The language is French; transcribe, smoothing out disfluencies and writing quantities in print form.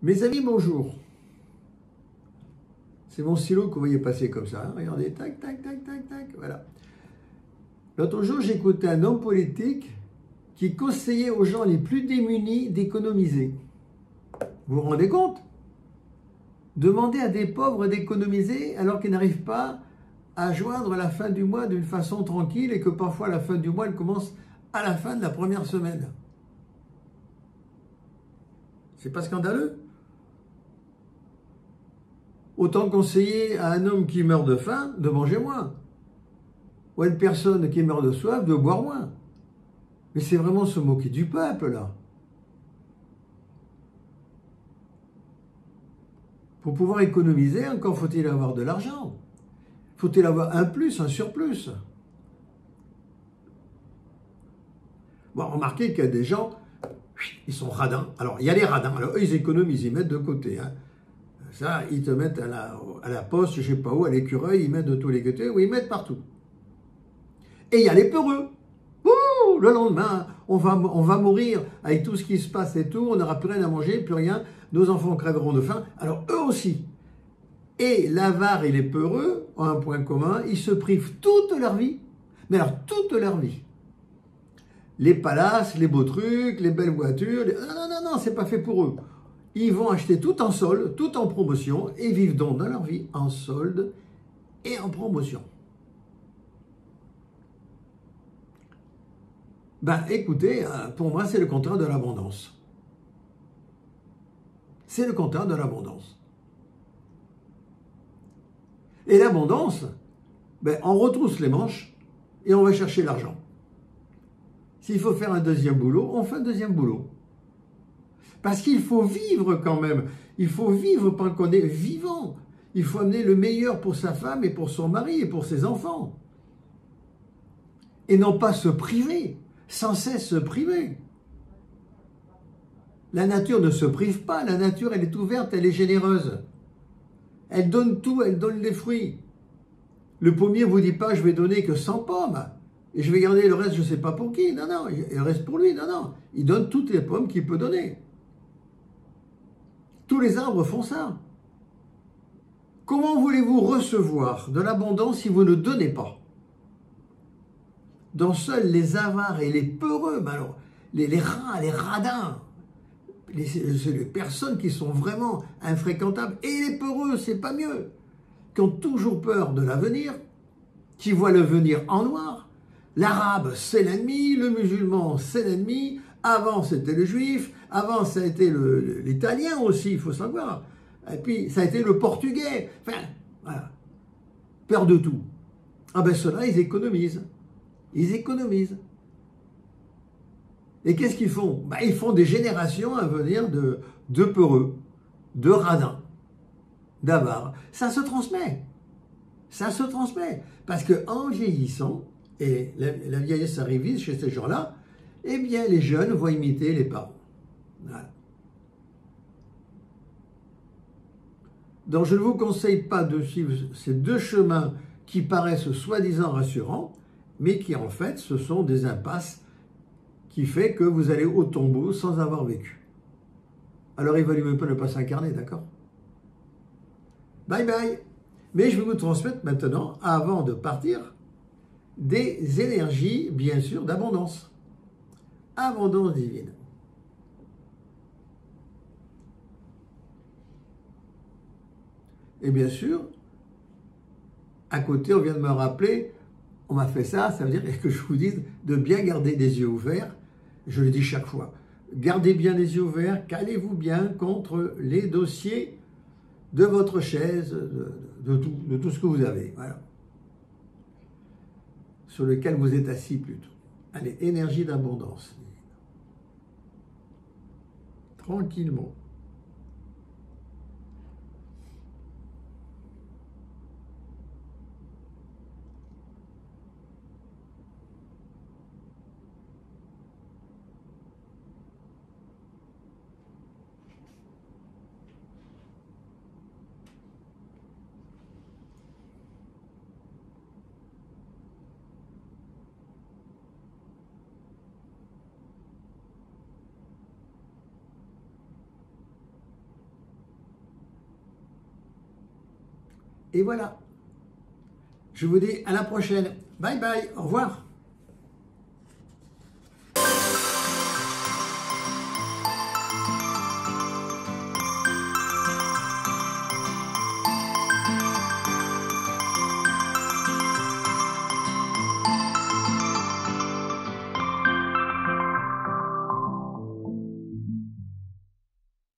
Mes amis, bonjour. C'est mon stylo que vous voyez passer comme ça. Hein. Regardez, tac, tac, tac, tac, tac, voilà. L'autre jour, j'écoutais un homme politique qui conseillait aux gens les plus démunis d'économiser. Vous vous rendez compte? Demander à des pauvres d'économiser alors qu'ils n'arrivent pas à joindre la fin du mois d'une façon tranquille et que parfois la fin du mois, elle commence à la fin de la première semaine. C'est pas scandaleux? Autant conseiller à un homme qui meurt de faim de manger moins, ou à une personne qui meurt de soif de boire moins. Mais c'est vraiment se moquer du peuple, là. Pour pouvoir économiser, encore faut-il avoir de l'argent. Faut-il avoir un plus, un surplus. Bon, remarquez qu'il y a des gens, ils sont radins. Alors, il y a les radins. Alors, eux, ils économisent, ils mettent de côté. Hein. Ça, ils te mettent à la poste, je ne sais pas où, à l'écureuil, ils mettent de tous les côtés, ou ils mettent partout. Et il y a les peureux. Ouh, le lendemain, on va mourir avec tout ce qui se passe et tout, on n'aura plus rien à manger, plus rien, nos enfants crèveront de faim. Alors, eux aussi. Et l'avare et les peureux ont un point commun, ils se privent toute leur vie, mais alors toute leur vie. Les palaces, les beaux trucs, les belles voitures, non, c'est pas fait pour eux. Ils vont acheter tout en solde, tout en promotion, et vivent donc dans leur vie en solde et en promotion. Ben écoutez, pour moi c'est le contraire de l'abondance. C'est le contraire de l'abondance. Et l'abondance, ben, on retrousse les manches et on va chercher l'argent. S'il faut faire un deuxième boulot, on fait un deuxième boulot. Parce qu'il faut vivre quand même. Il faut vivre pendant qu'on est vivant. Il faut amener le meilleur pour sa femme et pour son mari et pour ses enfants. Et non pas se priver, sans cesse se priver. La nature ne se prive pas. La nature, elle est ouverte, elle est généreuse. Elle donne tout, elle donne les fruits. Le pommier ne vous dit pas, je vais donner que 100 pommes. Et je vais garder le reste, je ne sais pas pour qui. Non, non, il reste pour lui. Non, non. Il donne toutes les pommes qu'il peut donner. Tous les arbres font ça. Comment voulez-vous recevoir de l'abondance si vous ne donnez pas? Dont seuls les avares et les peureux, alors, les rats, les radins, les personnes qui sont vraiment infréquentables, et les peureux, c'est pas mieux, qui ont toujours peur de l'avenir, qui voient l'avenir en noir. L'arabe, c'est l'ennemi, le musulman, c'est l'ennemi. Avant, c'était le juif. Avant, ça a été l'italien aussi, il faut savoir. Et puis, ça a été le portugais. Enfin, voilà. Peur de tout. Ah ben, ceux-là, ils économisent. Ils économisent. Et qu'est-ce qu'ils font? Ben, ils font des générations à venir de peureux, de radins, d'avares. Ça se transmet. Ça se transmet. Parce qu'en vieillissant, et la vieillesse arrive vite chez ces gens-là, eh bien, les jeunes vont imiter les parents. Voilà. Donc, je ne vous conseille pas de suivre ces deux chemins qui paraissent soi-disant rassurants, mais qui, en fait, ce sont des impasses qui font que vous allez au tombeau sans avoir vécu. Alors, il va mieux ne pas s'incarner, d'accord? Bye bye. Mais je vais vous transmettre maintenant, avant de partir, des énergies, bien sûr, d'abondance. Abondance divine. Et bien sûr, à côté, on vient de me rappeler, on m'a fait ça, ça veut dire que je vous dise de bien garder les yeux ouverts. Je le dis chaque fois. Gardez bien les yeux ouverts, calez-vous bien contre les dossiers de votre chaise, de tout ce que vous avez. Voilà. Sur lequel vous êtes assis plutôt. Allez, énergie d'abondance. Tranquillement. Et voilà. Je vous dis à la prochaine. Bye bye, au revoir.